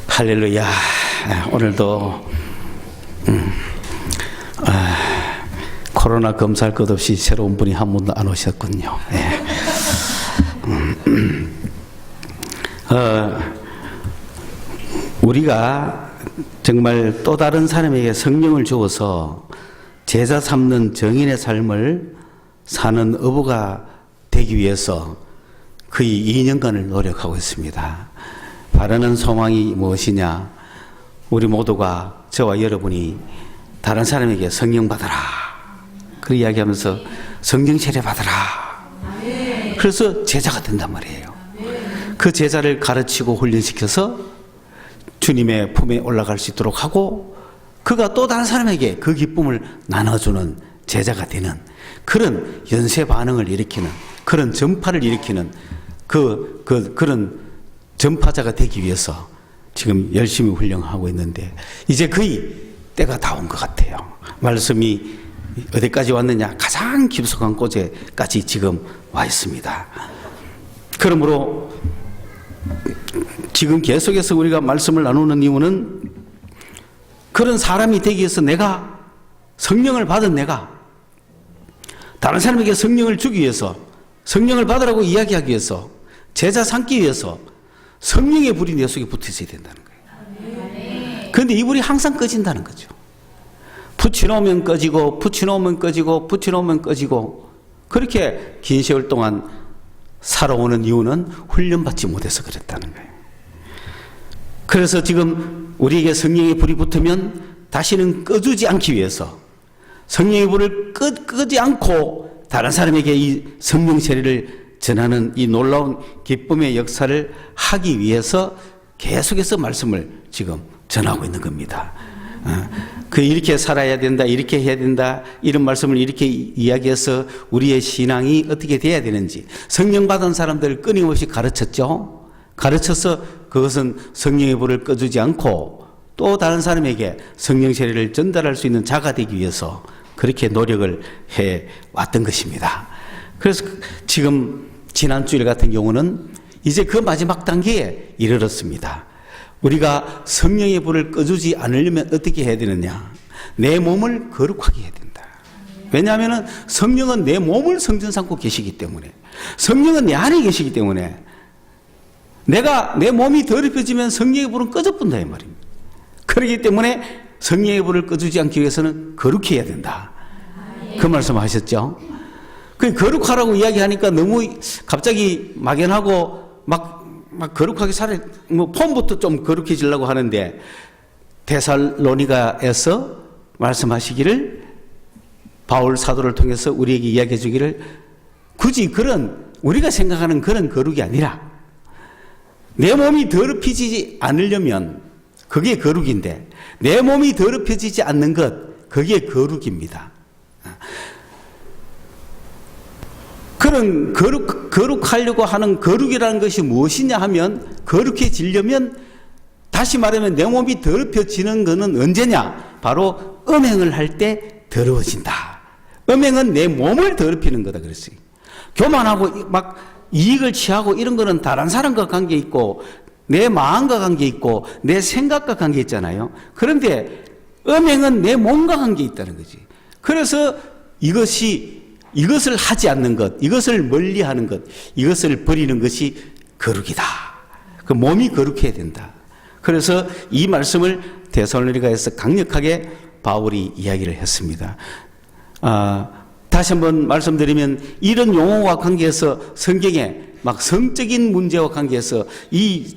할렐루야. 오늘도 코로나 검사할 것 없이 새로운 분이 한 분도 안 오셨군요. 네. 우리가 정말 또 다른 사람에게 성령을 주어서 제자 삼는 정인의 삶을 사는 어부가 되기 위해서 거의 2년간을 노력하고 있습니다. 바라는 소망이 무엇이냐? 우리 모두가, 저와 여러분이 다른 사람에게 성령 받아라, 그 이야기하면서 성령 세례 받아라. 그래서 제자가 된단 말이에요. 그 제자를 가르치고 훈련시켜서 주님의 품에 올라갈 수 있도록 하고, 그가 또 다른 사람에게 그 기쁨을 나눠주는 제자가 되는 그런 연쇄 반응을 일으키는, 그런 전파를 일으키는 그런 전파자가 되기 위해서 지금 열심히 훈련하고 있는데, 이제 거의 때가 다 온 것 같아요. 말씀이 어디까지 왔느냐? 가장 깊숙한 곳에까지 지금 와 있습니다. 그러므로 지금 계속해서 우리가 말씀을 나누는 이유는, 그런 사람이 되기 위해서 내가, 성령을 받은 내가 다른 사람에게 성령을 주기 위해서, 성령을 받으라고 이야기하기 위해서, 제자 삼기 위해서 성령의 불이 내 속에 붙어 있어야 된다는 거예요. 그런데 이 불이 항상 꺼진다는 거죠. 붙여놓으면 꺼지고, 붙여놓으면 꺼지고, 붙여놓으면 꺼지고, 그렇게 긴 세월 동안 살아오는 이유는 훈련받지 못해서 그랬다는 거예요. 그래서 지금 우리에게 성령의 불이 붙으면 다시는 꺼주지 않기 위해서, 성령의 불을 끄지 않고 다른 사람에게 이 성령 세례를 전하는 이 놀라운 기쁨의 역사를 하기 위해서 계속해서 말씀을 지금 전하고 있는 겁니다. 이렇게 살아야 된다, 이렇게 해야 된다, 이런 말씀을 이렇게 이야기해서 우리의 신앙이 어떻게 돼야 되는지 성령 받은 사람들을 끊임없이 가르쳤죠. 가르쳐서 그것은 성령의 불을 꺼주지 않고 또 다른 사람에게 성령 세례를 전달할 수 있는 자가 되기 위해서 그렇게 노력을 해 왔던 것입니다. 그래서 지금 지난 주일 같은 경우는 이제 그 마지막 단계에 이르렀습니다. 우리가 성령의 불을 꺼주지 않으려면 어떻게 해야 되느냐? 내 몸을 거룩하게 해야 된다. 왜냐하면 성령은 내 몸을 성전 삼고 계시기 때문에, 성령은 내 안에 계시기 때문에, 내 몸이 더럽혀지면 성령의 불은 꺼져본다 이 말입니다. 그렇기 때문에 성령의 불을 꺼주지 않기 위해서는 거룩해야 된다. 그 말씀 하셨죠? 그 거룩하라고 이야기하니까 너무 갑자기 막연하고 막 거룩하게 폼부터 좀 거룩해지려고 하는데, 데살로니가에서 말씀하시기를, 바울 사도를 통해서 우리에게 이야기해 주기를, 굳이 그런 우리가 생각하는 그런 거룩이 아니라 내 몸이 더럽혀지지 않으려면 그게 거룩인데, 내 몸이 더럽혀지지 않는 것, 그게 거룩입니다. 그런 거룩하려고 하는 거룩이라는 것이 무엇이냐 하면, 거룩해지려면, 다시 말하면 내 몸이 더럽혀지는 것은 언제냐? 바로 음행을 할 때 더러워진다. 음행은 내 몸을 더럽히는 거다 그랬어요. 교만하고 막 이익을 취하고 이런 거는 다른 사람과 관계 있고, 내 마음과 관계 있고, 내 생각과 관계 있잖아요. 그런데 음행은 내 몸과 관계 있다는 거지. 그래서 이것을 하지 않는 것, 이것을 멀리하는 것, 이것을 버리는 것이 거룩이다. 그 몸이 거룩해야 된다. 그래서 이 말씀을 데살로니가에서 강력하게 바울이 이야기를 했습니다. 다시 한번 말씀드리면, 이런 용어와 관계해서 성경에 막 성적인 문제와 관계해서 이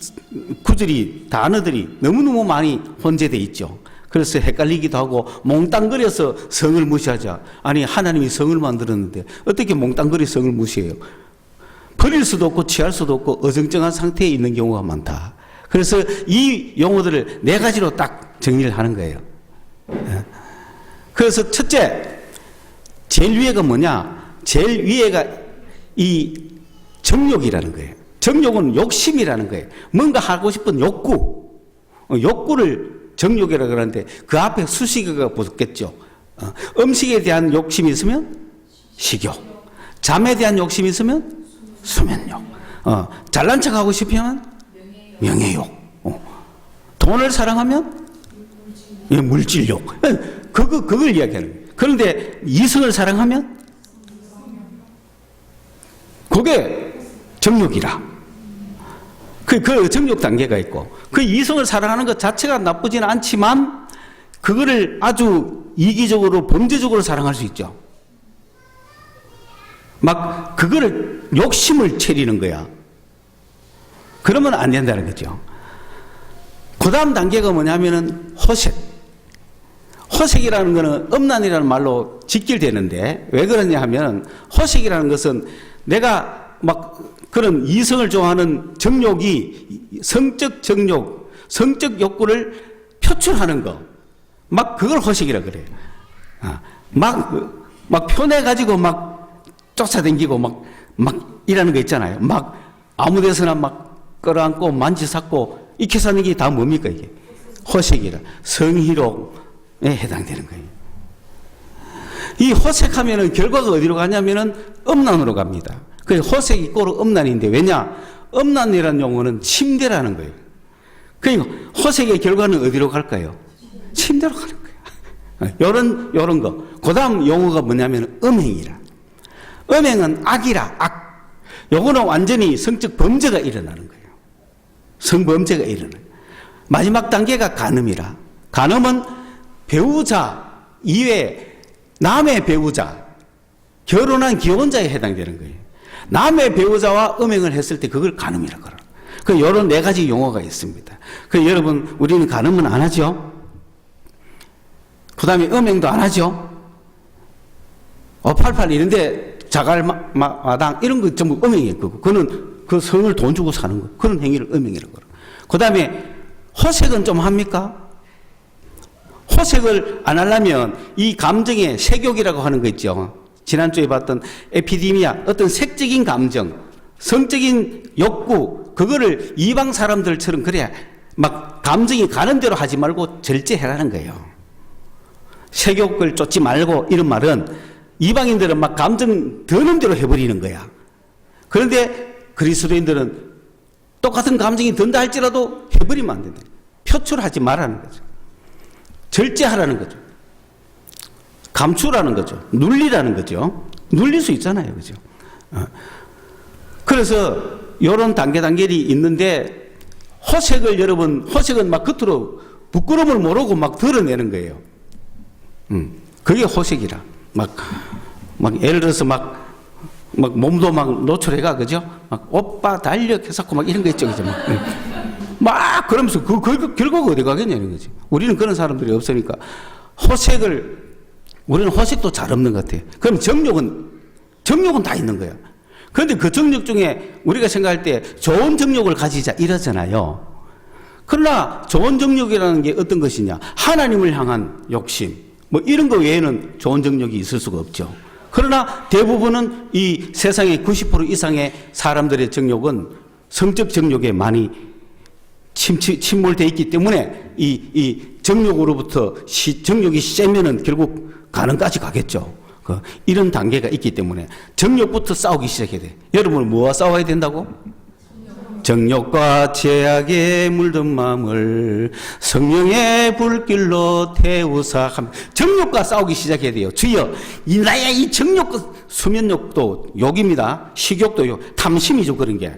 구절이, 단어들이 너무너무 많이 혼재되어 있죠. 그래서 헷갈리기도 하고 몽땅거려서 성을 무시하자. 아니, 하나님이 성을 만들었는데 어떻게 몽땅거리 성을 무시해요? 버릴 수도 없고 취할 수도 없고 어정쩡한 상태에 있는 경우가 많다. 그래서 이 용어들을 4가지로 딱 정리를 하는 거예요. 그래서 첫째, 제일 위에가 뭐냐? 제일 위에가 이 정욕이라는 거예요. 정욕은 욕심이라는 거예요. 뭔가 하고 싶은 욕구를 정욕이라고 그러는데, 그 앞에 수식어가 붙겠죠. 음식에 대한 욕심이 있으면 식욕, 잠에 대한 욕심이 있으면 수면욕, 잘난 척하고 싶으면 명예욕, 돈을 사랑하면 예, 물질욕. 그걸 이야기하는 거예요. 그런데 이성을 사랑하면 그게 정욕이라. 그 정욕 단계가 있고, 그 이성을 사랑하는 것 자체가 나쁘지는 않지만 그거를 아주 이기적으로 범죄적으로 사랑할 수 있죠. 막 그거를 욕심을 채리는 거야. 그러면 안 된다는 거죠. 그 다음 단계가 뭐냐면은 호색. 호색이라는 거는 음란이라는 말로 직결되는데 왜 그러냐 하면, 호색이라는 것은 내가 막 그런 이성을 좋아하는 정욕이 성적 정욕, 성적 욕구를 표출하는 거, 막 그걸 호색이라 그래요. 막 표내가지고 막 쫓아다니고 막 이라는 거 있잖아요. 막 아무 데서나 막 끌어안고 만지작고 이렇게 사는 게 다 뭡니까 이게? 호색이라. 성희롱에 해당되는 거예요. 이 호색하면은 결과가 어디로 가냐면은 음란으로 갑니다. 그 호색이 꼬로 음란인데, 왜냐? 음란이라는 용어는 침대라는 거예요. 그러니까 호색의 결과는 어디로 갈까요? 침대로 가는 거예요. 요런 거. 그 다음 용어가 뭐냐면 음행이라. 음행은 악이라, 악. 요거는 완전히 성적 범죄가 일어나는 거예요. 성범죄가 일어나요. 마지막 단계가 간음이라. 간음은 배우자 이외에 남의 배우자, 결혼한 기혼자에 해당되는 거예요. 남의 배우자와 음행을 했을 때 그걸 간음이라고 그래요. 그 이런 네 가지 용어가 있습니다. 그 여러분, 우리는 간음은 안 하죠. 그 다음에 음행도 안 하죠. 88 이런데 자갈 마당 이런 거 전부 음행이에요. 그거는 그 성을 돈 주고 사는 거, 그런 행위를 음행이라고 그래요. 그 다음에 호색은 좀 합니까? 호색을 안 하려면 이 감정의 색욕이라고 하는 거 있죠. 지난주에 봤던 에피디미아, 어떤 색적인 감정, 성적인 욕구, 그거를 이방 사람들처럼 그래야 막 감정이 가는 대로 하지 말고 절제해라는 거예요. 색욕을 쫓지 말고, 이런 말은 이방인들은 막 감정 드는 대로 해버리는 거야. 그런데 그리스도인들은 똑같은 감정이 든다 할지라도 해버리면 안 된다. 표출하지 말라는 거죠. 절제하라는 거죠. 감추라는 거죠. 눌리라는 거죠. 눌릴 수 있잖아요. 그죠? 그래서 이런 단계들이 있는데, 호색을 여러분, 호색은 막 겉으로 부끄러움을 모르고 막 드러내는 거예요. 그게 호색이라. 막 예를 들어서 막 몸도 막 노출해가, 그죠? 막 오빠 달력해서 막 이런 거 있죠. 그죠? 막 그러면서 그 결과가 어디 가겠냐는 거지. 우리는 그런 사람들이 없으니까 우리는 호색도 잘 없는 것 같아요. 그럼 정욕은 다 있는 거야. 그런데 그 정욕 중에 우리가 생각할 때 좋은 정욕을 가지자 이러잖아요. 그러나 좋은 정욕이라는 게 어떤 것이냐? 하나님을 향한 욕심, 뭐 이런 거 외에는 좋은 정욕이 있을 수가 없죠. 그러나 대부분은 이 세상의 90% 이상의 사람들의 정욕은 성적 정욕에 많이 침몰되어 있기 때문에 이 정욕으로부터 정욕이 세면은 결국 가는까지 가겠죠. 이런 단계가 있기 때문에 정욕부터 싸우기 시작해야 돼. 여러분은 뭐와 싸워야 된다고? 정욕과 죄악에 물든 마음을 성령의 불길로 태우사. 정욕과 싸우기 시작해야 돼요. 주여, 나의 이 정욕, 수면욕도 욕입니다. 식욕도 욕, 탐심이죠. 그런 게.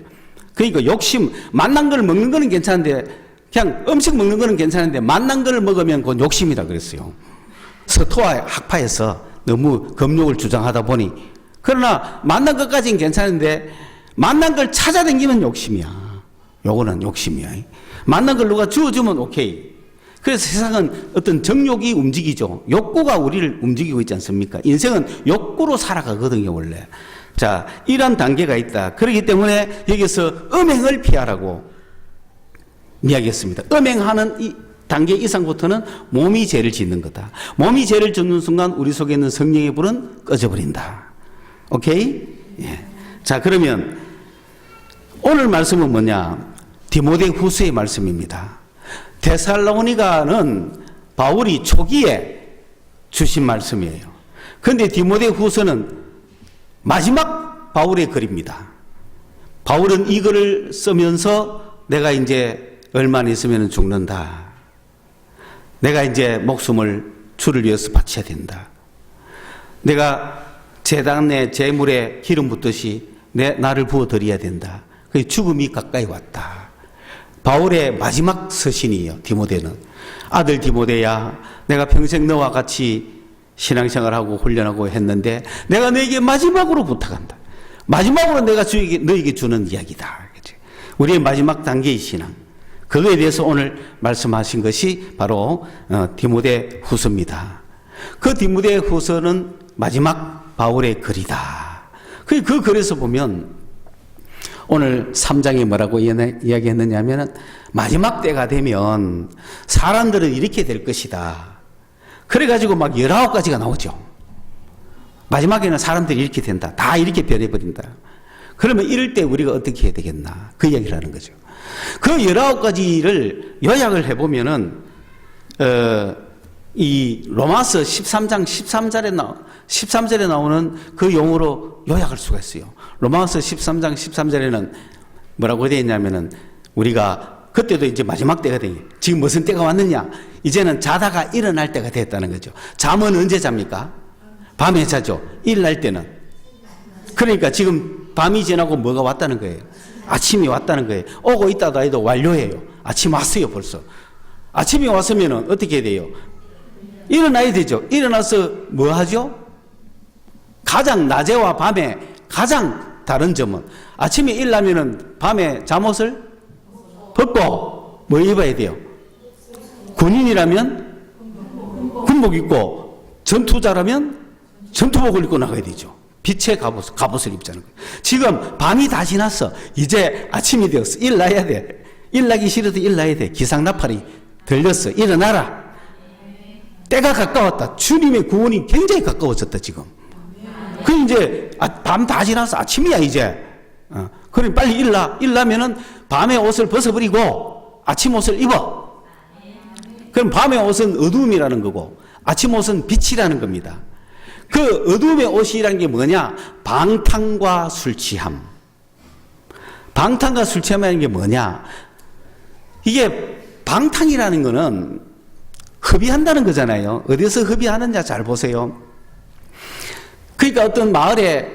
그러니까 욕심, 맛난 걸 먹는 거는 괜찮은데, 그냥 음식 먹는 거는 괜찮은데 맛난 걸 먹으면 그건 욕심이다 그랬어요. 서토와 학파에서 너무 금욕을 주장하다 보니. 그러나 맛난 것까지는 괜찮은데 맛난 걸 찾아다니면 욕심이야. 요거는 욕심이야. 맛난 걸 누가 주어주면 오케이. 그래서 세상은 어떤 정욕이 움직이죠. 욕구가 우리를 움직이고 있지 않습니까? 인생은 욕구로 살아가거든요, 원래. 자, 이런 단계가 있다. 그렇기 때문에 여기서 음행을 피하라고 이야기했습니다. 음행하는 이 단계 이상부터는 몸이 죄를 짓는 거다. 몸이 죄를 짓는 순간 우리 속에 있는 성령의 불은 꺼져버린다. 오케이? 예. 자, 그러면 오늘 말씀은 뭐냐? 디모데 후서의 말씀입니다. 데살로니가는 바울이 초기에 주신 말씀이에요. 그런데 디모데 후서는 마지막 바울의 글입니다. 바울은 이 글을 쓰면서 내가 이제 얼마 안 있으면 죽는다. 내가 이제 목숨을 주를 위해서 바쳐야 된다. 내가 제단의 제물에 기름 붓듯이 나를 부어드려야 된다. 그 죽음이 가까이 왔다. 바울의 마지막 서신이에요. 디모데는. 아들 디모데야, 내가 평생 너와 같이 신앙생활하고 훈련하고 했는데 내가 너에게 마지막으로 부탁한다. 마지막으로 내가 너에게 주는 이야기다. 우리의 마지막 단계의 신앙. 그거에 대해서 오늘 말씀하신 것이 바로 디모데 후서입니다. 그 디모데 후서는 마지막 바울의 글이다. 그 글에서 보면 오늘 3장에 뭐라고 이야기했느냐 하면 마지막 때가 되면 사람들은 이렇게 될 것이다. 그래가지고 막 19가지가 나오죠. 마지막에는 사람들이 이렇게 된다. 다 이렇게 변해버린다. 그러면 이럴 때 우리가 어떻게 해야 되겠나. 그 이야기를 하는 거죠. 그 19가지를 요약을 해보면은, 이 로마서 13장 13절에 나오는 그 용어로 요약할 수가 있어요. 로마서 13장 13절에는 뭐라고 되어 있냐면은 우리가 그때도 이제 마지막 때가 되니 지금 무슨 때가 왔느냐? 이제는 자다가 일어날 때가 됐다는 거죠. 잠은 언제 잡니까? 밤에 자죠. 일어날 때는. 그러니까 지금 밤이 지나고 뭐가 왔다는 거예요? 아침이 왔다는 거예요. 오고 있다도 해도 완료해요. 아침 왔어요, 벌써. 아침이 왔으면 어떻게 돼요? 일어나야 되죠. 일어나서 뭐 하죠? 가장 낮에와 밤에 가장 다른 점은 아침에 일어나면은 밤에 잠옷을 벗고 뭐 입어야 돼요? 군인이라면 군복 입고 전투자라면 전투복을 입고 나가야 되죠. 빛의 갑옷을 입자는 거예요. 지금 밤이 다 지났어. 이제 아침이 되었어. 일어나야 돼. 일어나기 싫어도 일어나야 돼. 기상나팔이 들렸어. 일어나라. 때가 가까웠다. 주님의 구원이 굉장히 가까워졌다 지금. 그 이제 밤 다 지나서 아침이야 이제. 그럼 빨리 일어나면은 밤의 옷을 벗어버리고 아침 옷을 입어. 그럼 밤의 옷은 어두움이라는 거고 아침 옷은 빛이라는 겁니다. 그 어두움의 옷이라는 게 뭐냐? 방탕과 술 취함. 방탕과 술 취함이라는 게 뭐냐? 이게 방탕이라는 거는 흡입한다는 거잖아요. 어디서 흡입하느냐 잘 보세요. 그러니까 어떤 마을에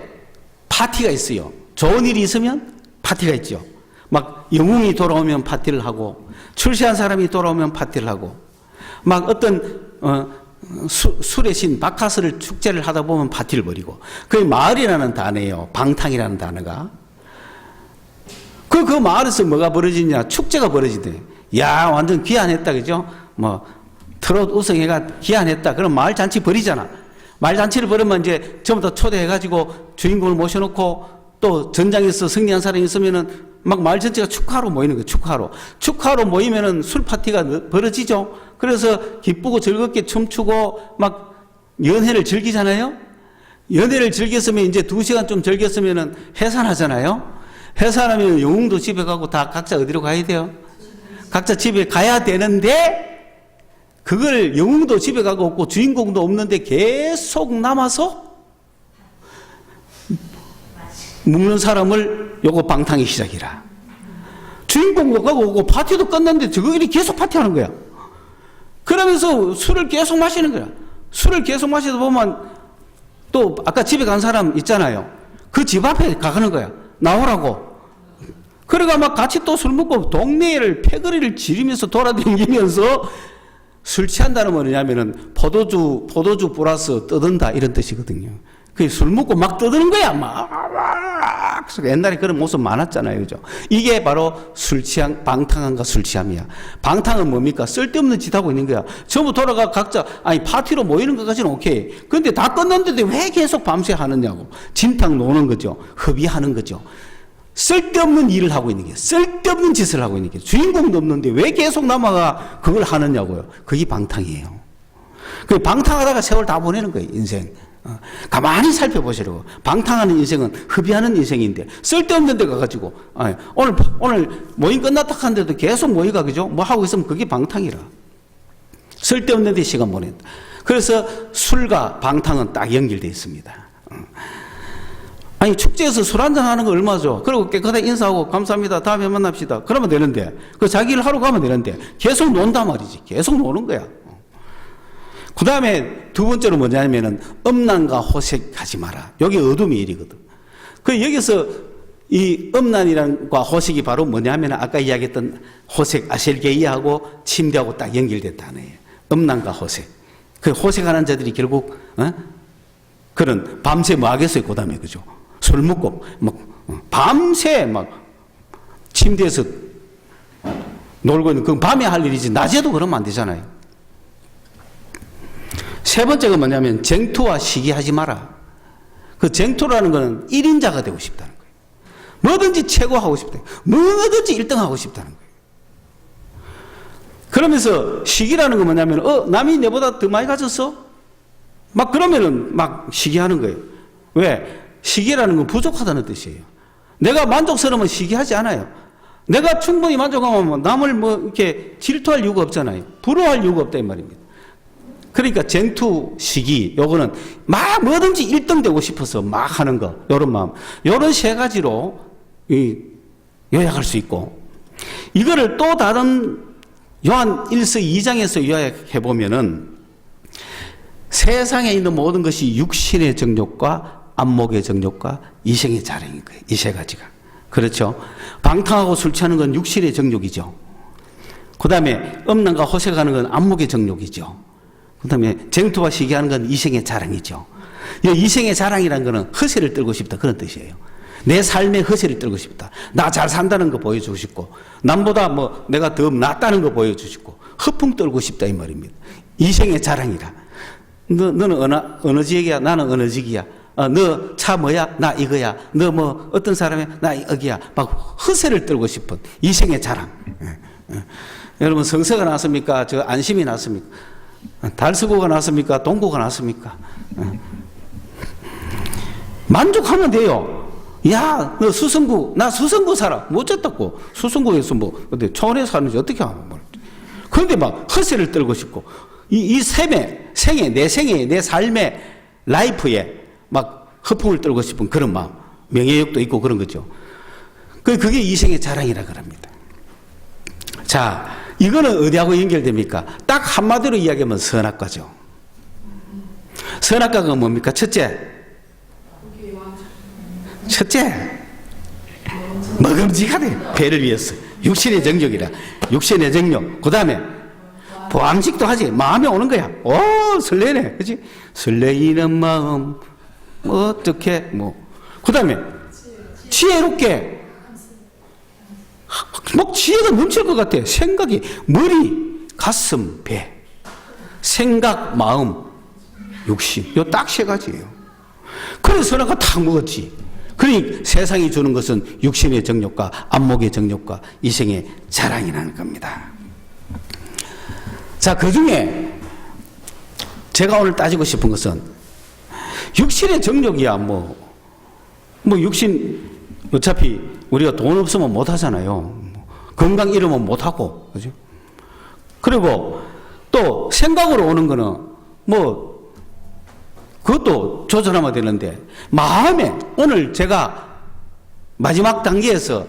파티가 있어요. 좋은 일이 있으면 파티가 있죠. 막 영웅이 돌아오면 파티를 하고 출세한 사람이 돌아오면 파티를 하고 막 어떤 술의 신 바카스를 축제를 하다 보면 파티를 벌이고 그게 마을이라는 단어예요. 방탕이라는 단어가. 그 마을에서 뭐가 벌어지냐? 축제가 벌어지대. 야 완전 귀환했다 그죠? 뭐 트롯 우승회가 귀환했다. 그럼 마을 잔치 벌이잖아. 마을 잔치를 벌이면 이제 전부 다 초대해가지고 주인공을 모셔놓고 또 전장에서 승리한 사람이 있으면은 막 마을 전체가 축하로 모이는 거예요. 축하로 모이면은 술 파티가 벌어지죠. 그래서 기쁘고 즐겁게 춤추고 막 연회를 즐기잖아요. 연회를 즐겼으면 이제 2시간 좀 즐겼으면은 해산하잖아요. 해산하면 영웅도 집에 가고 다 각자 어디로 가야 돼요? 각자 집에 가야 되는데 그걸 영웅도 집에 가고 없고 주인공도 없는데 계속 남아서 묵는 사람을 요거 방탕의 시작이라. 주인공도 가고 없고 파티도 끝났는데 저거들이 계속 파티하는 거야. 그러면서 술을 계속 마시는 거야. 술을 계속 마시다 보면 또 아까 집에 간 사람 있잖아요. 그 집 앞에 가는 거야. 나오라고. 그래가 막 같이 또 술 먹고 동네를 패거리를 지르면서 돌아다니면서 술 취한다는 건 뭐냐면은 포도주 플러스 떠든다 이런 뜻이거든요. 그 술 먹고 막 떠드는 거야. 막 옛날에 그런 모습 많았잖아요. 그죠? 이게 바로 술 취함, 방탕함과 술 취함이야. 방탕은 뭡니까? 쓸데없는 짓 하고 있는 거야. 전부 돌아가 각자 파티로 모이는 것까지는 오케이. 근데 다 끝났는데 왜 계속 밤새 하느냐고. 진탕 노는 거죠. 흡입하는 거죠. 쓸데없는 일을 하고 있는 게 쓸데없는 짓을 하고 있는 게 주인공도 없는데 왜 계속 남아가 그걸 하느냐고요. 그게 방탕이에요. 그 방탕하다가 세월 다 보내는 거예요. 인생. 가만히 살펴보시라고. 방탕하는 인생은 흡입하는 인생인데 쓸데없는 데 가가지고 오늘 모임 끝났다 하는데도 계속 모이가 그죠? 뭐 하고 있으면 그게 방탕이라. 쓸데없는 데 시간 보낸다. 그래서 술과 방탕은 딱 연결되어 있습니다. 축제에서 술 한잔 하는 거 얼마죠? 그리고 깨끗하게 인사하고 감사합니다. 다음에 만납시다. 그러면 되는데, 자기 일 하러 가면 되는데, 계속 논단 말이지. 계속 노는 거야. 그 다음에 두 번째로 뭐냐면은 음란과 호색하지 마라. 여기 어둠의 일이거든. 그 여기서 이 음란이란과 호색이 바로 뭐냐면 아까 이야기했던 호색 아셀게이하고 침대하고 딱 연결됐다는 거예요. 음란과 호색. 그 호색하는 자들이 결국 그런 밤새 뭐 하겠어요? 그 다음에 그죠? 술 먹고 막 밤새 막 침대에서 놀고 있는 그 밤에 할 일이지 낮에도 그러면 안 되잖아요. 세 번째가 뭐냐면 쟁투와 시기하지 마라. 그 쟁투라는 거는 1인자가 되고 싶다는 거예요. 뭐든지 최고하고 싶다. 뭐든지 1등하고 싶다는 거예요. 그러면서 시기라는 건 뭐냐면 남이 내보다 더 많이 가졌어? 막 그러면은 막 시기하는 거예요. 왜? 시기라는 건 부족하다는 뜻이에요. 내가 만족스러우면 시기하지 않아요. 내가 충분히 만족하면 남을 뭐 이렇게 질투할 이유가 없잖아요. 부러워할 이유가 없다 이 말입니다. 그러니까 쟁투, 시기, 요거는 막 뭐든지 1등 되고 싶어서 막 하는 거, 요런 마음. 요런 세 가지로 요약할 수 있고, 이거를 또 다른 요한 1서 2장에서 요약해 보면은 세상에 있는 모든 것이 육신의 정욕과 안목의 정욕과 이생의 자랑인 거예요. 이 세 가지가. 그렇죠? 방탕하고 술 취하는 건 육신의 정욕이죠. 그 다음에 음란과 호색하는 건 안목의 정욕이죠. 그 다음에 쟁투와 시기하는 건 이생의 자랑이죠. 이생의 자랑이라는 거는 허세를 떨고 싶다 그런 뜻이에요. 내 삶에 허세를 떨고 싶다. 나 잘 산다는 거 보여주고 싶고 남보다 뭐 내가 더 낫다는 거 보여주고 싶고 허풍 떨고 싶다 이 말입니다. 이생의 자랑이라. 너는 어느 지역이야? 나는 어느 지역이야? 너 차 뭐야? 나 이거야. 너 뭐 어떤 사람이야? 나 여기야. 막 허세를 떨고 싶은 이생의 자랑. 여러분 성서가 나왔습니까? 저 안심이 나왔습니까? 달서구가 나왔습니까? 동구가 나왔습니까? 만족하면 돼요. 야, 너 수성구, 나 수성구 살아. 뭐 어쨌다고. 수성구에서 뭐, 어때, 초원에 사는지 어떻게 하면 뭐. 그런데 막 허세를 떨고 싶고, 이 생애, 내 삶의 라이프에 막 허풍을 떨고 싶은 그런 마음. 명예욕도 있고 그런 거죠. 그게 이생의 자랑이라 그럽니다. 자, 이거는 어디하고 연결됩니까? 딱 한마디로 이야기하면 선악과죠. 선악과가 뭡니까? 첫째, 먹음직하대. 배를 위해서. 육신의 정욕이라. 육신의 정욕. 그 다음에 보암직도 하지. 마음에 오는 거야. 오, 설레네. 그치? 설레이는 마음. 어떻게, 그 다음에 지혜롭게. 막 지혜가 넘칠 것 같아. 생각이, 머리, 가슴, 배. 생각, 마음, 육신. 요 딱 세 가지예요. 그래서 선악과 탁 먹었지. 그러니 세상이 주는 것은 육신의 정욕과 안목의 정욕과 이생의 자랑이라는 겁니다. 자, 그 중에 제가 오늘 따지고 싶은 것은 육신의 정욕이야, 육신, 어차피 우리가 돈 없으면 못 하잖아요. 건강 잃으면 못 하고, 그죠? 그리고 또 생각으로 오는 거는 그것도 조절하면 되는데, 마음에, 오늘 제가 마지막 단계에서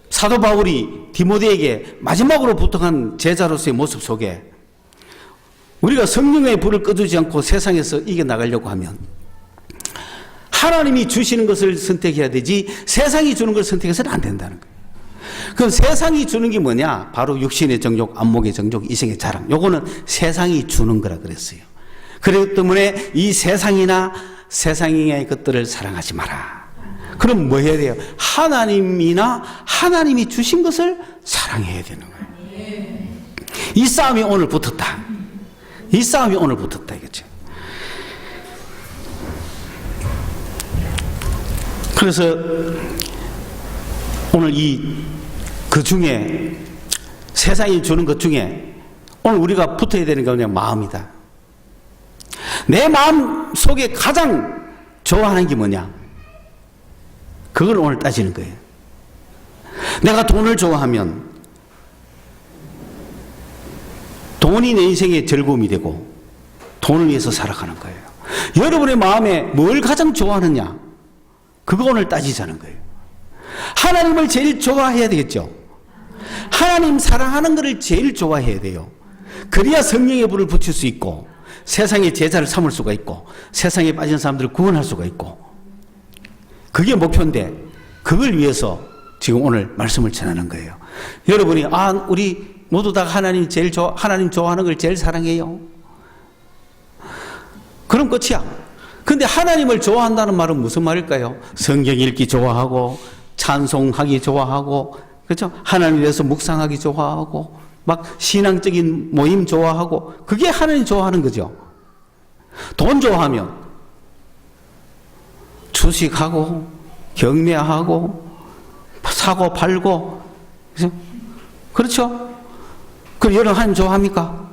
사도 바울이 디모데에게 마지막으로 부탁한 제자로서의 모습 속에 우리가 성령의 불을 꺼두지 않고 세상에서 이겨나가려고 하면 하나님이 주시는 것을 선택해야 되지 세상이 주는 것을 선택해서는 안 된다는 거예요. 그럼 세상이 주는 게 뭐냐? 바로 육신의 정욕, 안목의 정욕, 이생의 자랑. 요거는 세상이 주는 거라 그랬어요. 그렇기 때문에 이 세상이나 세상의 것들을 사랑하지 마라. 그럼 뭐 해야 돼요? 하나님이나 하나님이 주신 것을 사랑해야 되는 거예요. 이 싸움이 오늘 붙었다. 이 싸움이 오늘 붙었다 이거죠. 그래서 오늘 그 중에 세상이 주는 것 중에 오늘 우리가 붙어야 되는 게 그냥 마음이다. 내 마음 속에 가장 좋아하는 게 뭐냐? 그걸 오늘 따지는 거예요. 내가 돈을 좋아하면 돈이 내 인생의 즐거움이 되고 돈을 위해서 살아가는 거예요. 여러분의 마음에 뭘 가장 좋아하느냐? 그거 오늘 따지자는 거예요. 하나님을 제일 좋아해야 되겠죠. 하나님 사랑하는 것을 제일 좋아해야 돼요. 그래야 성령의 불을 붙일 수 있고 세상의 제자를 삼을 수가 있고 세상에 빠진 사람들을 구원할 수가 있고 그게 목표인데 그걸 위해서 지금 오늘 말씀을 전하는 거예요. 여러분이 우리 모두 다 하나님 하나님 좋아하는 걸 제일 사랑해요. 그럼 끝이야. 근데 하나님을 좋아한다는 말은 무슨 말일까요? 성경 읽기 좋아하고 찬송하기 좋아하고 그렇죠? 하나님에 대해서 묵상하기 좋아하고 막 신앙적인 모임 좋아하고 그게 하나님 좋아하는 거죠. 돈 좋아하면 주식하고 경매하고 사고 팔고 그렇죠? 그럼 여러분 하나님 좋아합니까?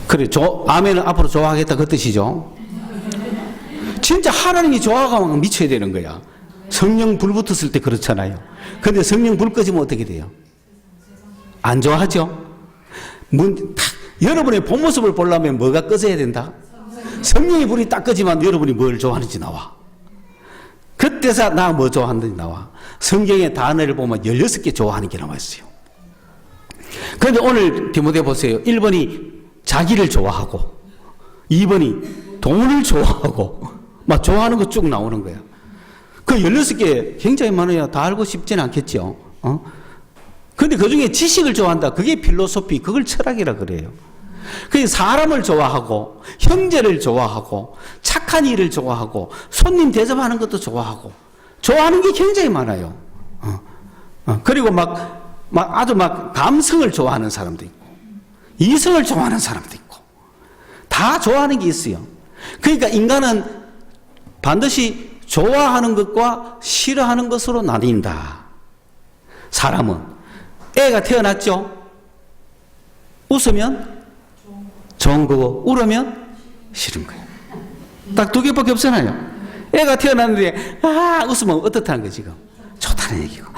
그래, 아멘은 앞으로 좋아하겠다 그 뜻이죠. 진짜 하나님이 좋아하면 미쳐야 되는 거야. 성령 불 붙었을 때 그렇잖아요. 근데 성령 불 꺼지면 어떻게 돼요? 안 좋아하죠? 여러분의 본 모습을 보려면 뭐가 꺼져야 된다? 성령의 불이 딱 꺼지면 여러분이 뭘 좋아하는지 나와. 그때서 나 뭐 좋아하는지 나와. 성경의 단어를 보면 16개 좋아하는 게 나와 있어요. 그런데 오늘 디모데 보세요. 1번이 자기를 좋아하고 2번이 돈을 좋아하고 막 좋아하는 거 쭉 나오는 거야. 그 16개 굉장히 많아요. 다 알고 싶지는 않겠죠. 근데 그 중에 지식을 좋아한다. 그게 필로소피, 그걸 철학이라 그래요. 그 사람을 좋아하고 형제를 좋아하고 착한 일을 좋아하고 손님 대접하는 것도 좋아하고 좋아하는 게 굉장히 많아요. 그리고 아주 감성을 좋아하는 사람도 있고 이성을 좋아하는 사람도 있고 다 좋아하는 게 있어요. 그러니까 인간은 반드시 좋아하는 것과 싫어하는 것으로 나뉜다. 사람은 애가 태어났죠. 웃으면 좋은 거고 울으면 싫은 거예요. 딱 두 개밖에 없잖아요. 애가 태어났는데 웃으면 어떻다는 거예요 지금? 좋다는 얘기고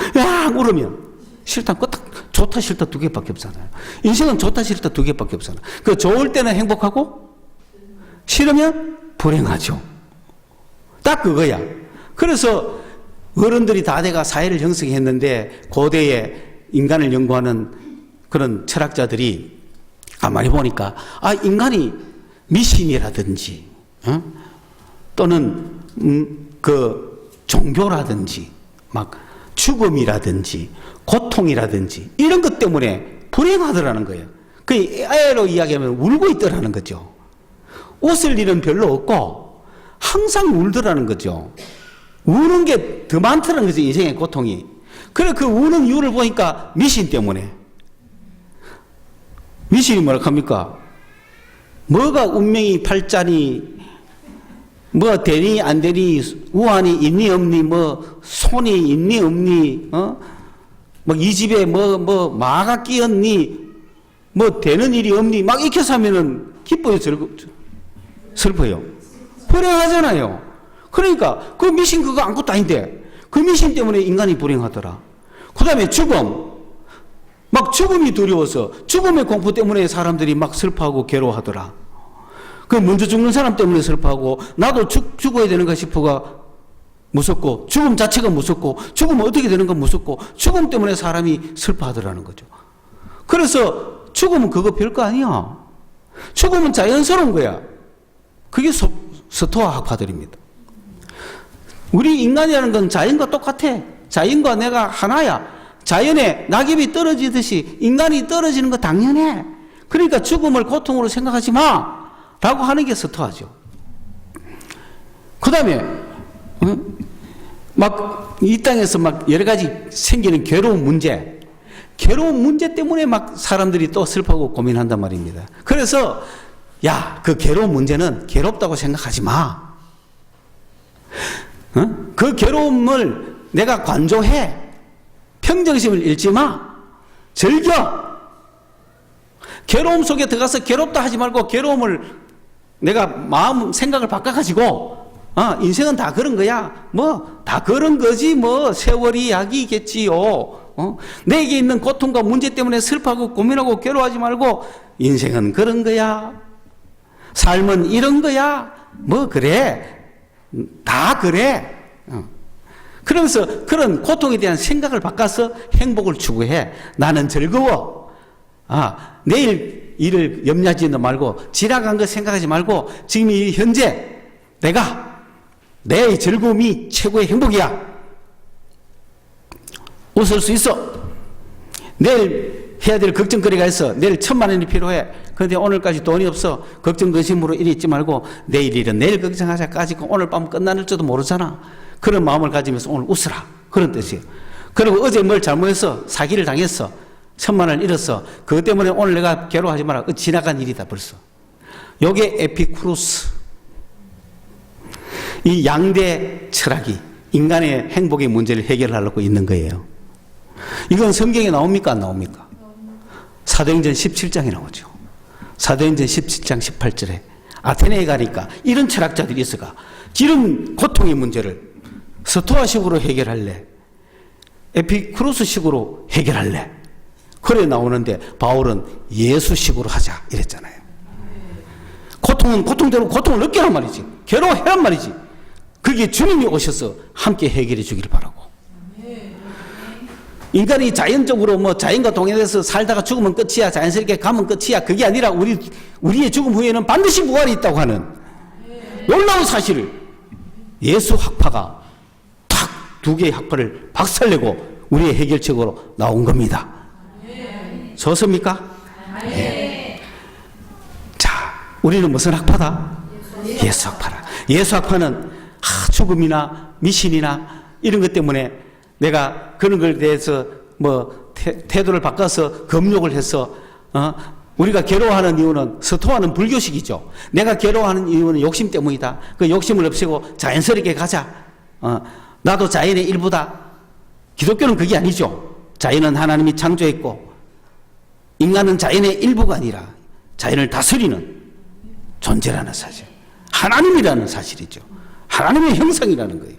울으면 싫다는 거 딱 좋다 싫다 두 개밖에 없잖아요. 인생은 좋다 싫다 두 개밖에 없잖아요. 그 좋을 때는 행복하고 싫으면 불행하죠. 딱 그거야. 그래서 어른들이 다 돼가 사회를 형성했는데 고대에 인간을 연구하는 그런 철학자들이 가만히 보니까 인간이 미신이라든지 또는 그 종교라든지 막 죽음이라든지 고통이라든지 이런 것 때문에 불행하더라는 거예요. 그 애로 이야기하면 울고 있더라는 거죠. 웃을 일은 별로 없고 항상 울더라는 거죠. 우는 게 더 많더라는 거죠. 인생의 고통이. 그래 그 우는 이유를 보니까 미신 때문에. 미신이 뭐라 합니까? 뭐가 운명이 팔자니 뭐 되니 안 되니 우환이 있니 없니 뭐 손이 있니 없니 뭐 이 집에 뭐 마가 끼었니 뭐 되는 일이 없니 막 이렇게 사면은 기뻐요 슬퍼요 불행하잖아요. 그러니까 그 미신 그거 아무것도 아닌데 그 미신 때문에 인간이 불행하더라. 그 다음에 죽음 막 죽음이 두려워서 죽음의 공포 때문에 사람들이 막 슬퍼하고 괴로워하더라. 그 먼저 죽는 사람 때문에 슬퍼하고 나도 죽어야 되는가 싶어가 무섭고 죽음 자체가 무섭고 죽으면 어떻게 되는가 무섭고 죽음 때문에 사람이 슬퍼하더라는 거죠. 그래서 죽음은 그거 별거 아니야. 죽음은 자연스러운 거야. 그게 스토아 학파들입니다. 우리 인간이라는 건 자연과 똑같아. 자연과 내가 하나야. 자연에 낙엽이 떨어지듯이 인간이 떨어지는 거 당연해. 그러니까 죽음을 고통으로 생각하지 마 라고 하는 게 스토아죠. 그 다음에 막 이 땅에서 막 여러 가지 생기는 괴로운 문제 때문에 막 사람들이 또 슬퍼하고 고민한단 말입니다. 그래서 그 괴로운 문제는 괴롭다고 생각하지 마. 그 괴로움을 내가 관조해. 평정심을 잃지 마. 즐겨. 괴로움 속에 들어가서 괴롭다 하지 말고 괴로움을 내가 마음 생각을 바꿔가지고 인생은 다 그런 거야. 뭐 다 그런 거지 뭐 세월이 약이겠지요. 내게 있는 고통과 문제 때문에 슬퍼하고 고민하고 괴로워하지 말고 인생은 그런 거야. 삶은 이런 거야. 뭐 그래. 다 그래. 그러면서 그런 고통에 대한 생각을 바꿔서 행복을 추구해. 나는 즐거워. 내일 일을 염려하지 말고 지나간 거 생각하지 말고 지금 이 현재 내가 내 즐거움이 최고의 행복이야. 웃을 수 있어. 내일 해야 될 걱정거리가 있어. 내일 1,000만 원이 필요해. 그런데 오늘까지 돈이 없어. 걱정 근심으로 이리 있지 말고 내일 일은 내일 걱정하자까지 오늘 밤 끝나는지도 모르잖아. 그런 마음을 가지면서 오늘 웃으라. 그런 뜻이에요. 그리고 어제 뭘 잘못했어. 사기를 당했어. 1,000만 원을 잃었어. 그것 때문에 오늘 내가 괴로워하지 마라. 지나간 일이다 벌써. 요게 에피쿠로스. 이 양대 철학이 인간의 행복의 문제를 해결하려고 있는 거예요. 이건 성경에 나옵니까? 안 나옵니까? 사도행전 17장에 나오죠. 사도행전 17장 18절에 아테네에 가니까 이런 철학자들이 있어가 이런 고통의 문제를 스토아식으로 해결할래? 에피쿠로스식으로 해결할래? 그래 나오는데 바울은 예수식으로 하자 이랬잖아요. 고통은 고통대로 고통을 느끼란 말이지. 괴로워해란 말이지. 그게 주님이 오셔서 함께 해결해 주기를 바라고. 인간이 자연적으로 뭐 자연과 동행해서 살다가 죽으면 끝이야. 자연스럽게 가면 끝이야. 그게 아니라 우리의 죽음 후에는 반드시 부활이 있다고 하는 놀라운 사실을 예수 학파가 탁 2개의 학파를 박살내고 우리의 해결책으로 나온 겁니다. 좋습니까? 네. 자, 우리는 무슨 학파다? 예수 학파라. 예수 학파는 죽음이나 미신이나 이런 것 때문에 내가 그런 걸 대해서 뭐 태도를 바꿔서 금욕을 해서 우리가 괴로워하는 이유는 스토아는 불교식이죠. 내가 괴로워하는 이유는 욕심 때문이다. 그 욕심을 없애고 자연스럽게 가자. 나도 자연의 일부다. 기독교는 그게 아니죠. 자연은 하나님이 창조했고 인간은 자연의 일부가 아니라 자연을 다스리는 존재라는 사실. 하나님이라는 사실이죠. 하나님의 형상이라는 거예요.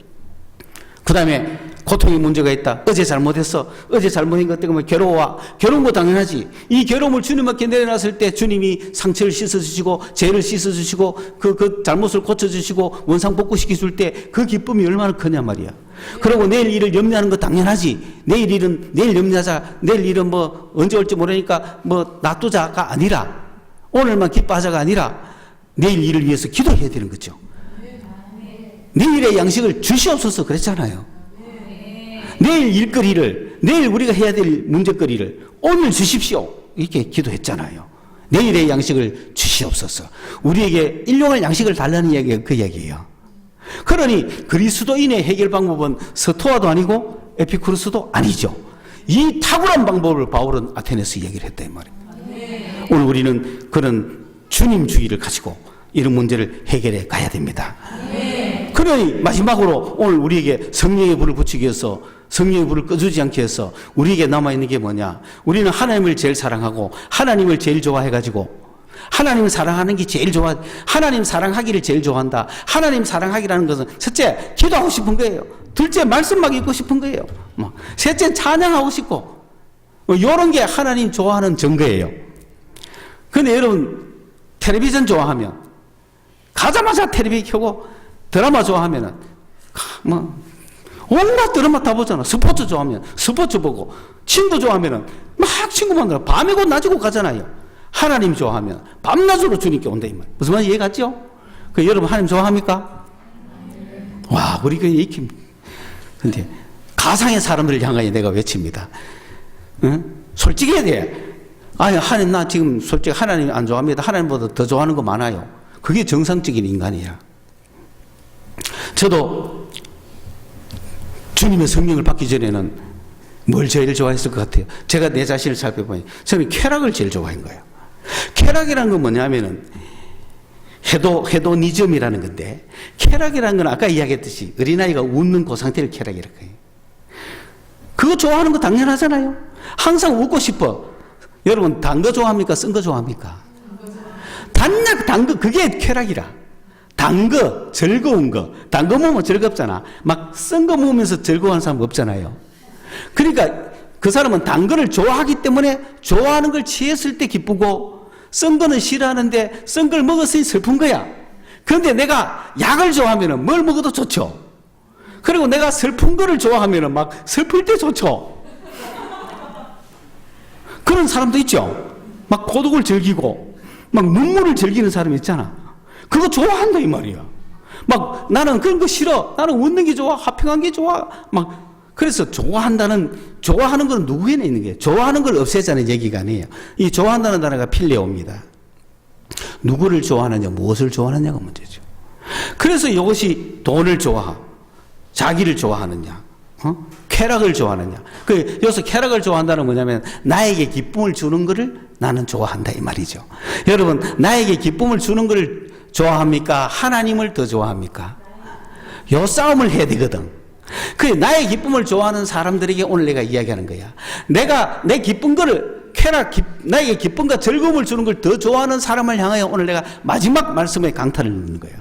그 다음에 고통의 문제가 있다. 어제 잘못했어. 어제 잘못한 것 때문에 괴로운 거 당연하지. 이 괴로움을 주님 앞에 내려놨을 때 주님이 상처를 씻어주시고 죄를 씻어주시고 그 잘못을 고쳐주시고 원상 복구시켜줄 때 그 기쁨이 얼마나 크냐 말이야. 그리고 내일 일을 염려하는 거 당연하지. 내일 일은 내일 염려하자. 내일 일은 뭐 언제 올지 모르니까 뭐 놔두자가 아니라 오늘만 기뻐하자가 아니라 내일 일을 위해서 기도해야 되는 거죠. 내일의 양식을 주시옵소서 그랬잖아요. 내일 일거리를, 내일 우리가 해야 될 문제거리를 오늘 주십시오. 이렇게 기도했잖아요. 내일의 양식을 주시옵소서. 우리에게 일용할 양식을 달라는 이야기가 그 이야기예요. 그러니 그리스도인의 해결 방법은 스토아도 아니고 에피쿠로스도 아니죠. 이 탁월한 방법을 바울은 아테네에서 얘기를 했다 이 말입니다. 오늘 우리는 그런 주님주의를 가지고 이런 문제를 해결해 가야 됩니다. 그러니 마지막으로 오늘 우리에게 성령의 불을 붙이기 위해서 성령의 불을 꺼주지 않기 위해서 우리에게 남아있는 게 뭐냐. 우리는 하나님을 제일 사랑하고 하나님을 제일 좋아해가지고 하나님을 사랑하는 게 제일 좋아. 하나님 사랑하기를 제일 좋아한다. 하나님 사랑하기라는 것은 첫째 기도하고 싶은 거예요. 둘째 말씀만 읽고 싶은 거예요. 셋째 찬양하고 싶고 이런 게 하나님 좋아하는 증거예요. 근데 여러분 텔레비전 좋아하면 가자마자 텔레비전 켜고 드라마 좋아하면은 온갖 드라마 다 보잖아. 스포츠 좋아하면 스포츠 보고 친구 좋아하면은 막 친구 만나러 밤이고 낮이고 가잖아요. 하나님 좋아하면 밤낮으로 주님께 온다 이 말. 무슨 말인지 이해갔죠? 그 여러분 하나님 좋아합니까? 와 우리 교회 이렇게 근데 가상의 사람들을 향하여 내가 외칩니다. 응? 솔직히 해야 돼. 아니 하나님 나 지금 솔직히 하나님 안 좋아합니다. 하나님보다 더 좋아하는 거 많아요. 그게 정상적인 인간이야. 저도 주님의 성령을 받기 전에는 뭘 제일 좋아했을 것 같아요. 제가 내 자신을 살펴보니 저는 쾌락을 제일 좋아한 거예요. 쾌락이라는 건 뭐냐면은 헤도니즘이라는 건데 쾌락이라는 건 아까 이야기했듯이 어린아이가 웃는 그 상태를 쾌락이라고 해요. 그거 좋아하는 거 당연하잖아요. 항상 웃고 싶어. 여러분 단 거 좋아합니까? 쓴 거 좋아합니까? 단 거 그게 쾌락이라. 단 거, 즐거운 거. 단 거 먹으면 즐겁잖아. 막 쓴 거 먹으면서 즐거워하는 사람 없잖아요. 그러니까 그 사람은 단 거를 좋아하기 때문에 좋아하는 걸 취했을 때 기쁘고 쓴 거는 싫어하는데 쓴 걸 먹었으니 슬픈 거야. 그런데 내가 약을 좋아하면 뭘 먹어도 좋죠. 그리고 내가 슬픈 거를 좋아하면 막 슬플 때 좋죠. 그런 사람도 있죠. 막 고독을 즐기고 막 눈물을 즐기는 사람이 있잖아. 그거 좋아한다 이 말이야. 막 나는 그런 거 싫어. 나는 웃는 게 좋아. 화평한 게 좋아. 막 그래서 좋아하는 건 누구에나 있는 거예요. 좋아하는 걸 없애자는 얘기가 아니에요. 이 좋아한다는 단어가 필레오입니다. 누구를 좋아하느냐, 무엇을 좋아하느냐가 문제죠. 그래서 이것이 돈을 좋아하고 자기를 좋아하느냐, 쾌락을 좋아하느냐. 여기서 쾌락을 좋아한다는 뭐냐면 나에게 기쁨을 주는 것을 나는 좋아한다 이 말이죠. 여러분, 나에게 기쁨을 주는 것을 좋아합니까? 하나님을 더 좋아합니까? 요 싸움을 해야 되거든. 나의 기쁨을 좋아하는 사람들에게 오늘 내가 이야기하는 거야. 내가 내 기쁜 거를 나에게 기쁨과 즐거움을 주는 걸 더 좋아하는 사람을 향하여 오늘 내가 마지막 말씀에 강타를 넣는 거야.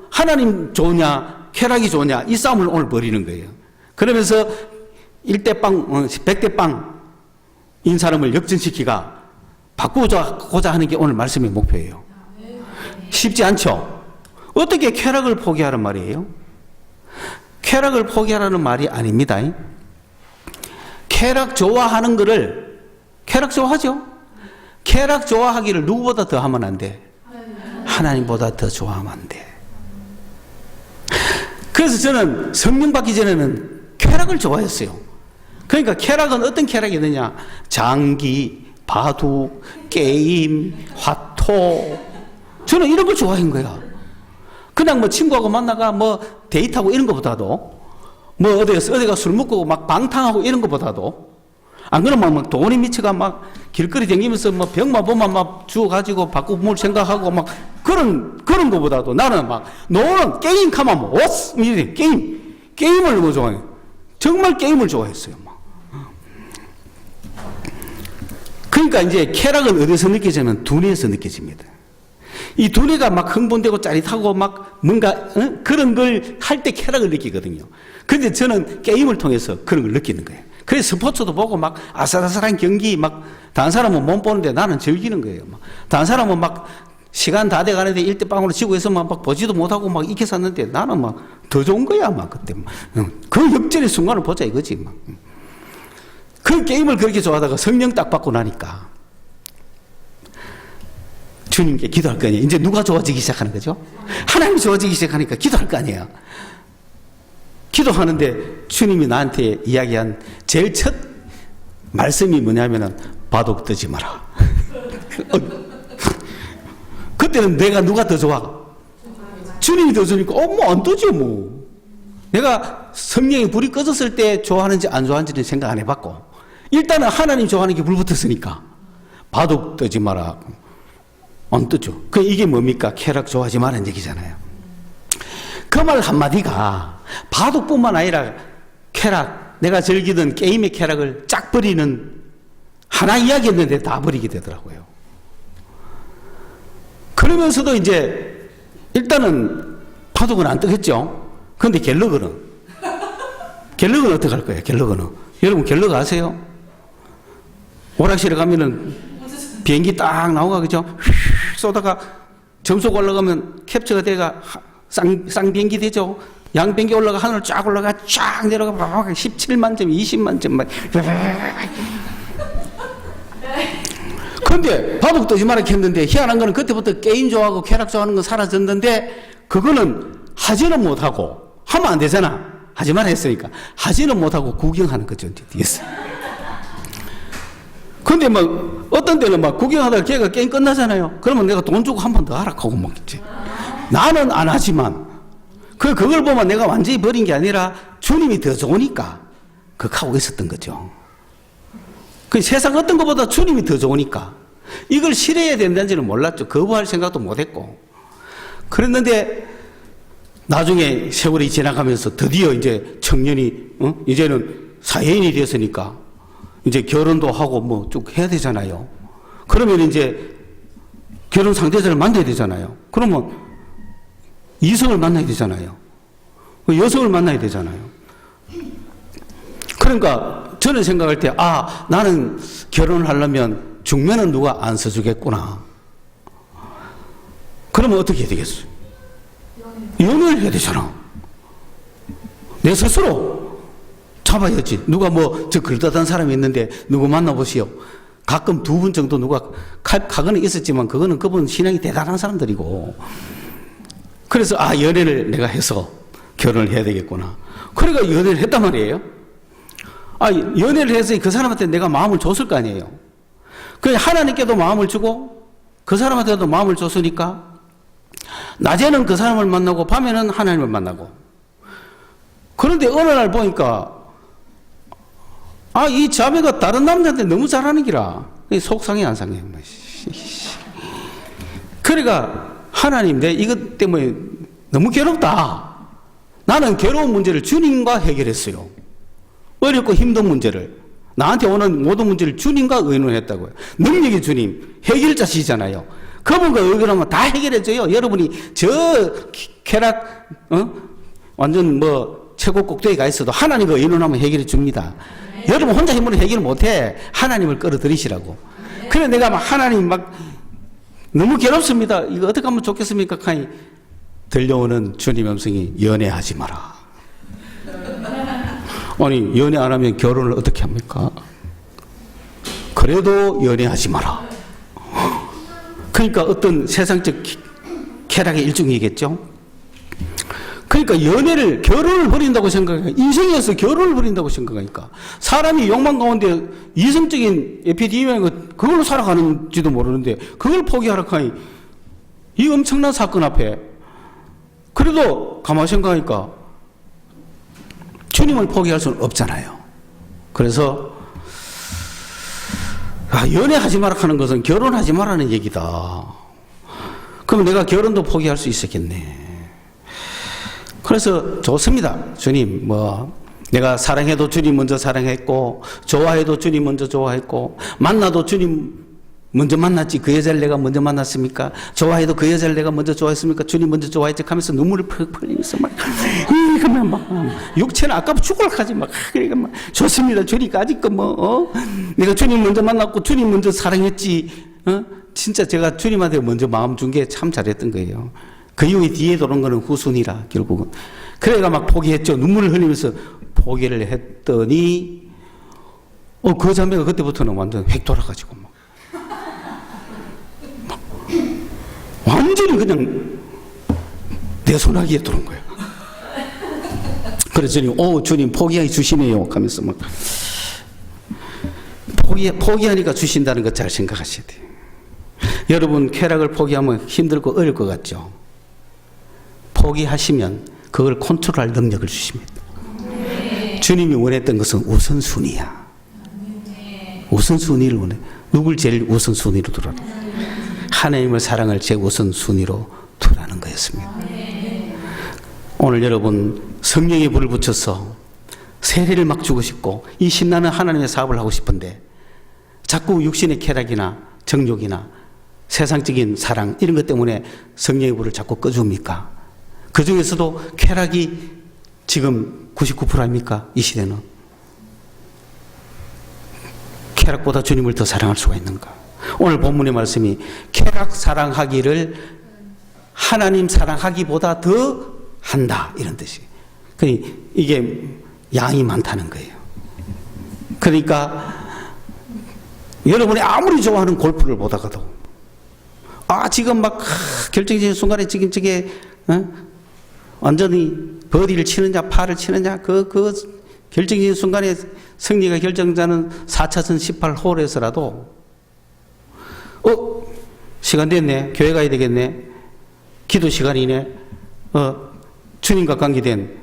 하나님 좋으냐, 쾌락이 좋으냐, 이 싸움을 오늘 벌이는 거예요. 그러면서 1대 빵, 100대 빵인 사람을 역전시키가 바꾸고자 하는 게 오늘 말씀의 목표예요. 쉽지 않죠? 어떻게 쾌락을 포기하란 말이에요? 쾌락을 포기하라는 말이 아닙니다. 쾌락 좋아하는 거를, 쾌락 좋아하죠? 쾌락 좋아하기를 누구보다 더 하면 안 돼. 하나님보다 더 좋아하면 안 돼. 그래서 저는 성령 받기 전에는 쾌락을 좋아했어요. 그러니까 쾌락은 어떤 쾌락이 있느냐? 장기, 바둑, 게임, 화토. 저는 이런 걸 좋아한 거야. 그냥 뭐 친구하고 만나가 뭐 데이트하고 이런 것보다도 뭐 어디가 술 먹고 막 방탕하고 이런 것보다도 안 그러면 막 돈이 미쳐가 막 길거리 다니면서 뭐 병만 보면 막 주워가지고 바꾸고 뭘 생각하고 막 그런 것보다도 나는 막 노는 게임 가면 뭐 게임을 너무 좋아해. 정말 게임을 좋아했어요. 막. 그러니까 이제 쾌락은 어디서 느껴지면 두뇌에서 느껴집니다. 이 두뇌가 막 흥분되고 짜릿하고 막 뭔가 그런 걸 할 때 쾌락을 느끼거든요. 그런데 저는 게임을 통해서 그런 걸 느끼는 거예요. 그래서 스포츠도 보고 막 아슬아슬한 경기 막 다른 사람은 못 보는데 나는 즐기는 거예요. 막 다른 사람은 막 시간 다 돼 가는데 1대 빵으로 지고 해서 막 보지도 못하고 막 이렇게 샀는데 나는 막 더 좋은 거야. 막 그때 그 역전의 순간을 보자 이거지. 막. 그 게임을 그렇게 좋아하다가 성령 딱 받고 나니까 주님께 기도할 거 아니에요. 이제 누가 좋아지기 시작하는 거죠? 하나님이 좋아지기 시작하니까 기도할 거 아니에요. 기도하는데 주님이 나한테 이야기한 제일 첫 말씀이 뭐냐면은 바둑 뜨지 마라. 그때는 누가 더 좋아? 주님이 더 좋으니까 뭐 안 뜨죠 뭐. 내가 성령의 불이 꺼졌을 때 좋아하는지 안 좋아하는지는 생각 안 해봤고 일단은 하나님 좋아하는 게 불 붙었으니까 바둑 뜨지 마라. 안 뜨죠. 이게 뭡니까? 쾌락 좋아하지 말라는 얘기잖아요. 그 말 한마디가 바둑뿐만 아니라 쾌락, 내가 즐기던 게임의 쾌락을 쫙 버리는 하나 이야기였는데 다 버리게 되더라고요. 그러면서도 이제 일단은 바둑은 안 뜨겠죠. 그런데 갤러그는 어떻게 할 거예요? 갤러그는 여러분 갤러그 아세요? 오락실에 가면은 비행기 딱 나오가 그죠? 휙 쏘다가 점수가 올라가면 캡처가 돼가 쌍비행기 되죠? 양비행기 올라가 하늘 쫙 올라가 쫙 내려가 17만 점 20만 점 막. 근데 바둑 뜨지 말라 했는데 희한한 거는 그때부터 게임 좋아하고 쾌락 좋아하는 건 사라졌는데 그거는 하지는 못하고 하면 안 되잖아. 하지만 했으니까 하지는 못하고 구경하는 거죠. 뒤에서. 근데 막 어떤 때는 막 구경하다가 걔가 게임 끝나잖아요. 그러면 내가 돈 주고 한 번 더 하라고 먹겠지. 나는 안 하지만 그걸 보면 내가 완전히 버린 게 아니라 주님이 더 좋으니까 그거 하고 있었던 거죠. 그 세상 어떤 것보다 주님이 더 좋으니까 이걸 실해야 된다는지는 몰랐죠. 거부할 생각도 못했고 그랬는데 나중에 세월이 지나가면서 드디어 이제 청년이 이제는 사회인이 되었으니까 이제 결혼도 하고 뭐 쭉 해야 되잖아요. 그러면 이제 결혼 상대자를 만나야 되잖아요. 그러면 이성을 만나야 되잖아요. 여성을 만나야 되잖아요. 그러니까 저는 생각할 때 나는 결혼을 하려면 중매는 누가 안 써주겠구나. 그러면 어떻게 해야 되겠어요? 연애를 해야 되잖아. 내 스스로 잡아야지. 누가 뭐 저 글다단 사람이 있는데 누구 만나보시오. 가끔 두 분 정도 누가 가거는 있었지만 그거는 그분 신앙이 대단한 사람들이고. 그래서 연애를 내가 해서 결혼을 해야 되겠구나. 그러니까 연애를 했단 말이에요. 연애를 해서 그 사람한테 내가 마음을 줬을 거 아니에요. 그냥 하나님께도 마음을 주고 그 사람한테도 마음을 줬으니까 낮에는 그 사람을 만나고 밤에는 하나님을 만나고. 그런데 어느 날 보니까 이 자매가 다른 남자한테 너무 잘하는 기라 속상해 안 상해. 그러니까 하나님, 내 이것 때문에 너무 괴롭다. 나는 괴로운 문제를 주님과 해결했어요. 어렵고 힘든 문제를, 나한테 오는 모든 문제를 주님과 의논했다고요. 능력의 주님, 해결자시잖아요. 그분과 의논하면 다 해결해줘요. 여러분이 저 쾌락 완전 최고 꼭대기에 가 있어도 하나님과 의논하면 해결해 줍니다. 여러분 혼자 힘으로 해결 못해. 하나님을 끌어들이시라고. 그래 내가 하나님 너무 괴롭습니다. 이거 어떻게 하면 좋겠습니까? 하니 들려오는 주님의 음성이 연애하지 마라. 아니 연애 안 하면 결혼을 어떻게 합니까? 그래도 연애하지 마라. 그러니까 어떤 세상적 쾌락의 일종이겠죠. 그러니까 결혼을 버린다고 생각하니까, 인생에서 결혼을 버린다고 생각하니까, 사람이 욕망 가운데 이성적인 에피디미아가 그걸로 살아가는지도 모르는데, 그걸 포기하라 하니, 이 엄청난 사건 앞에, 그래도 가만히 생각하니까, 주님을 포기할 수는 없잖아요. 그래서, 연애하지 마라 하는 것은 결혼하지 말라는 얘기다. 그럼 내가 결혼도 포기할 수 있었겠네. 그래서 좋습니다. 주님, 내가 사랑해도 주님 먼저 사랑했고, 좋아해도 주님 먼저 좋아했고, 만나도 주님 먼저 만났지. 그 여자를 내가 먼저 만났습니까? 좋아해도 그 여자를 내가 먼저 좋아했습니까? 주님 먼저 좋아했지. 하면서 눈물을 펄펄 흘리면서 그러면 육체는 아까 죽을 하지 그러니까 좋습니다. 주니까 아직도 내가 주님 먼저 만났고, 주님 먼저 사랑했지. 진짜 제가 주님한테 먼저 마음 준 게 참 잘했던 거예요. 그 이후에 뒤에 돌아온 거는 후순이라, 결국은. 그래가 포기했죠. 눈물을 흘리면서 포기를 했더니, 그 자매가 그때부터는 완전 획 돌아가지고, 완전히 그냥 내 손아귀에 들어온 거예요. 그래서 주님 포기해 주시네요. 하면서 포기하니까 주신다는 거 잘 생각하셔야 돼요. 여러분, 쾌락을 포기하면 힘들고 어려울 것 같죠? 포기하시면 그걸 컨트롤할 능력을 주십니다. 주님이 원했던 것은 우선순위야. 우선순위를 원해. 누굴 제일 우선순위로 두라는 거예요? 하나님의 사랑을 제 우선순위로 두라는 거였습니다. 오늘 여러분, 성령의 불을 붙여서 세례를 주고 싶고 이 신나는 하나님의 사업을 하고 싶은데 자꾸 육신의 쾌락이나 정욕이나 세상적인 사랑 이런 것 때문에 성령의 불을 자꾸 꺼줍니까? 그 중에서도 쾌락이 지금 99% 아닙니까? 이 시대는. 쾌락보다 주님을 더 사랑할 수가 있는가? 오늘 본문의 말씀이 쾌락 사랑하기를 하나님 사랑하기보다 더 한다, 이런 뜻이에요. 그러니까 이게 양이 많다는 거예요. 그러니까 여러분이 아무리 좋아하는 골프를 보다가도 지금 결정적인 순간에 지금 저게 완전히 버디를 치느냐 파를 치느냐 그 결정적인 순간에 승리가 결정자는 4차선 18홀에서라도 시간 됐네. 교회 가야 되겠네. 기도 시간이네. 주님과 관계된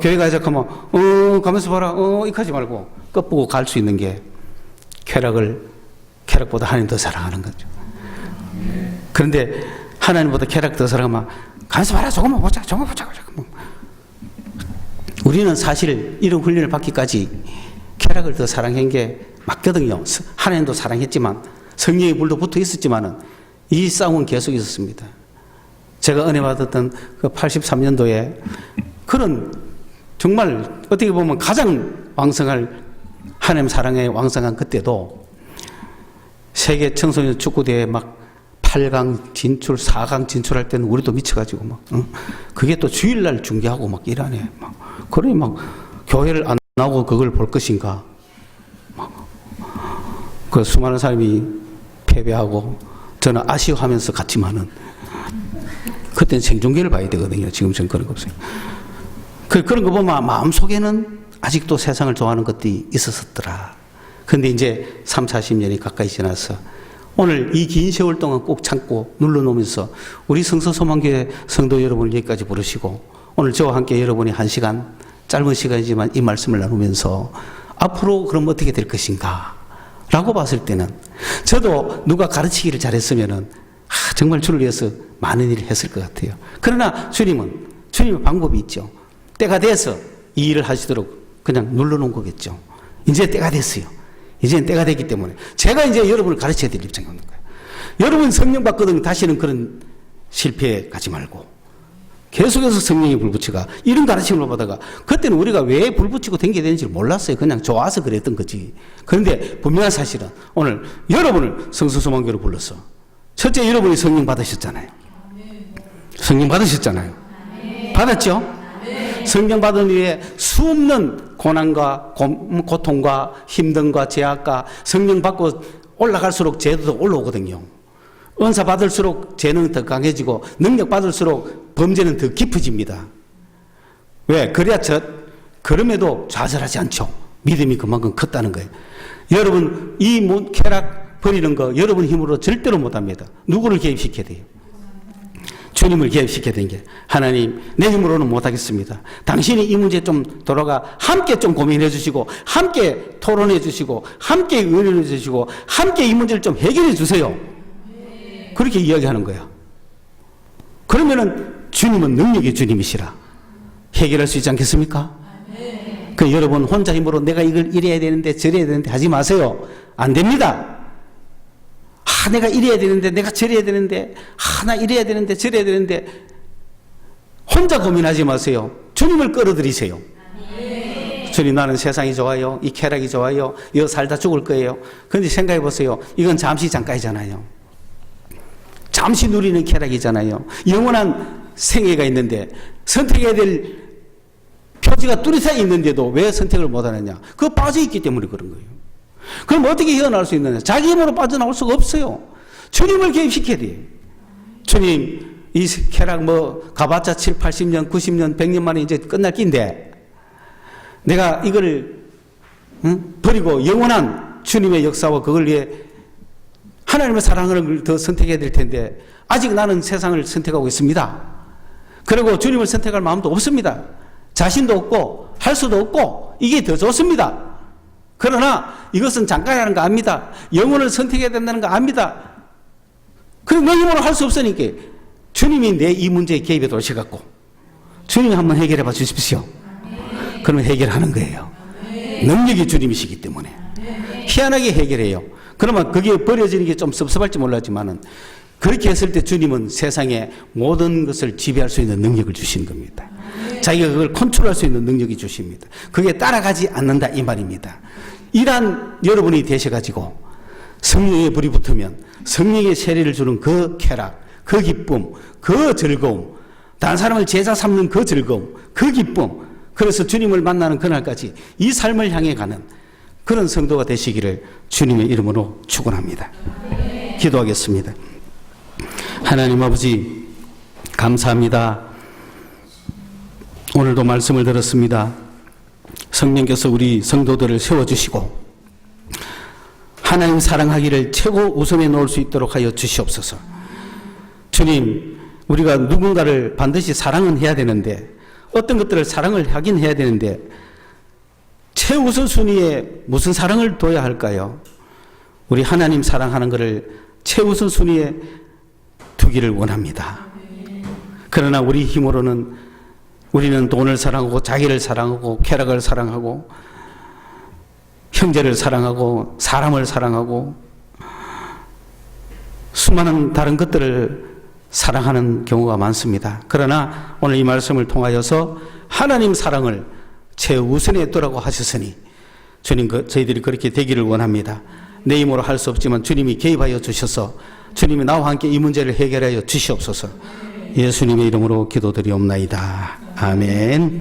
교회 가자 하면 가면서 봐라. 이렇게 하지 말고 끝보고 갈 수 있는 게 쾌락보다 하나님 더 사랑하는 거죠. 그런데 하나님보다 쾌락 더 사랑하면 가면서 봐라. 조금만 보자. 우리는 사실 이런 훈련을 받기까지 쾌락을 더 사랑한 게 맞거든요. 하나님도 사랑했지만 성령의 불도 붙어 있었지만은 이 싸움은 계속 있었습니다. 제가 은혜 받았던 그 83년도에 그런 정말 어떻게 보면 가장 왕성할 하나님 사랑에 왕성한 그때도 세계 청소년 축구대회 8강 진출, 4강 진출할 때는 우리도 미쳐가지고 그게 또 주일날 중계하고 이러네. 그러니 교회를 안 나오고 그걸 볼 것인가. 그 수많은 사람이 패배하고 저는 아쉬워하면서 갔지만은 그때는 생존기를 봐야 되거든요. 지금 전 그런 거 없어요. 그런 거 보면 마음속에는 아직도 세상을 좋아하는 것들이 있었더라. 근데 이제 3, 40년이 가까이 지나서 오늘 이 긴 세월 동안 꼭 참고 눌러놓으면서 우리 성서소망교회 성도 여러분을 여기까지 부르시고 오늘 저와 함께 여러분이 한 시간, 짧은 시간이지만 이 말씀을 나누면서 앞으로 그럼 어떻게 될 것인가 라고 봤을 때는 저도 누가 가르치기를 잘했으면은 정말 주를 위해서 많은 일을 했을 것 같아요. 그러나 주님의 방법이 있죠. 때가 돼서 이 일을 하시도록 그냥 눌러놓은 거겠죠. 이제 때가 됐어요. 이제는 때가 됐기 때문에 제가 이제 여러분을 가르쳐야 될 입장이 없는 거예요. 여러분 성령 받거든 다시는 그런 실패에 가지 말고 계속해서 성령이 불붙이가 이런 가르침을 받다가 그때는 우리가 왜 불붙이고 댕겨야 되는지 몰랐어요. 그냥 좋아서 그랬던 거지. 그런데 분명한 사실은 오늘 여러분을 성서소망교로 불러서 첫째 여러분이 성령 받으셨잖아요. 성령 받으셨잖아요. 받았죠? 성령 받은 후에 수없는 고난과 고통과 힘듦과 제약과 성령 받고 올라갈수록 죄도 올라오거든요. 은사 받을수록 죄는 더 강해지고 능력 받을수록 범죄는 더 깊어집니다. 왜? 그럼에도 좌절하지 않죠. 믿음이 그만큼 컸다는 거예요. 여러분 이 쾌락 버리는 거 여러분 힘으로 절대로 못합니다. 누구를 개입시켜야 돼요? 주님을 개입시켜야 되는 게 하나님 내 힘으로는 못하겠습니다. 당신이 이 문제 좀 돌아가 함께 좀 고민해 주시고 함께 토론해 주시고 함께 의논해 주시고 함께 이 문제를 좀 해결해 주세요. 그렇게 이야기하는 거야. 그러면은 주님은 능력의 주님이시라 해결할 수 있지 않겠습니까? 그 여러분 혼자 힘으로 내가 이걸 이래야 되는데 저래야 되는데 하지 마세요. 안 됩니다. 내가 이래야 되는데 내가 저래야 되는데 나 이래야 되는데 저래야 되는데 혼자 고민하지 마세요. 주님을 끌어들이세요. 주님 나는 세상이 좋아요. 이 쾌락이 좋아요. 이거 살다 죽을 거예요. 그런데 생각해 보세요. 이건 잠시 잠깐이잖아요. 잠시 누리는 쾌락이잖아요. 영원한 생애가 있는데 선택해야 될 표지가 뚜렷하게 있는데도 왜 선택을 못하느냐. 그거 빠져있기 때문에 그런 거예요. 그럼 어떻게 헤어나올 수 있느냐. 자기 힘으로 빠져나올 수가 없어요. 주님을 개입시켜야 돼요. 주님 이 쾌락 가봤자 7, 80년, 90년, 100년 만에 이제 끝날 낀데 내가 이걸 버리고 영원한 주님의 역사와 그걸 위해 하나님의 사랑을 더 선택해야 될 텐데 아직 나는 세상을 선택하고 있습니다. 그리고 주님을 선택할 마음도 없습니다. 자신도 없고 할 수도 없고 이게 더 좋습니다. 그러나 이것은 잠깐이라는 거 압니다. 영혼을 선택해야 된다는 거 압니다. 그럼 내 힘으로 할 수 없으니까 주님이 내 이 문제에 개입해 도셔갖고 주님이 한번 해결해 봐 주십시오. 그러면 해결하는 거예요. 능력이 주님이시기 때문에 희한하게 해결해요. 그러면 그게 버려지는 게 좀 섭섭할지 몰랐지만은 그렇게 했을 때 주님은 세상의 모든 것을 지배할 수 있는 능력을 주시는 겁니다. 자기가 그걸 컨트롤할 수 있는 능력이 주십니다. 그게 따라가지 않는다 이 말입니다. 이러한 여러분이 되셔가지고 성령의 불이 붙으면 성령의 세례를 주는 그 쾌락, 그 기쁨, 그 즐거움, 다른 사람을 제자 삼는 그 즐거움, 그 기쁨, 그래서 주님을 만나는 그날까지 이 삶을 향해 가는 그런 성도가 되시기를 주님의 이름으로 축원합니다. 기도하겠습니다. 하나님 아버지 감사합니다. 오늘도 말씀을 들었습니다. 성령께서 우리 성도들을 세워주시고 하나님 사랑하기를 최고 우선에 놓을 수 있도록 하여 주시옵소서. 주님, 우리가 누군가를 반드시 사랑은 해야 되는데 어떤 것들을 사랑을 하긴 해야 되는데 최우선 순위에 무슨 사랑을 둬야 할까요? 우리 하나님 사랑하는 것을 최우선 순위에 두기를 원합니다. 그러나 우리 힘으로는 우리는 돈을 사랑하고 자기를 사랑하고 쾌락을 사랑하고 형제를 사랑하고 사람을 사랑하고 수많은 다른 것들을 사랑하는 경우가 많습니다. 그러나 오늘 이 말씀을 통하여서 하나님 사랑을 최우선에 두라고 하셨으니 주님 저희들이 그렇게 되기를 원합니다. 내 힘으로 할 수 없지만 주님이 개입하여 주셔서 주님이 나와 함께 이 문제를 해결하여 주시옵소서. 예수님의 이름으로 기도드리옵나이다. 아멘.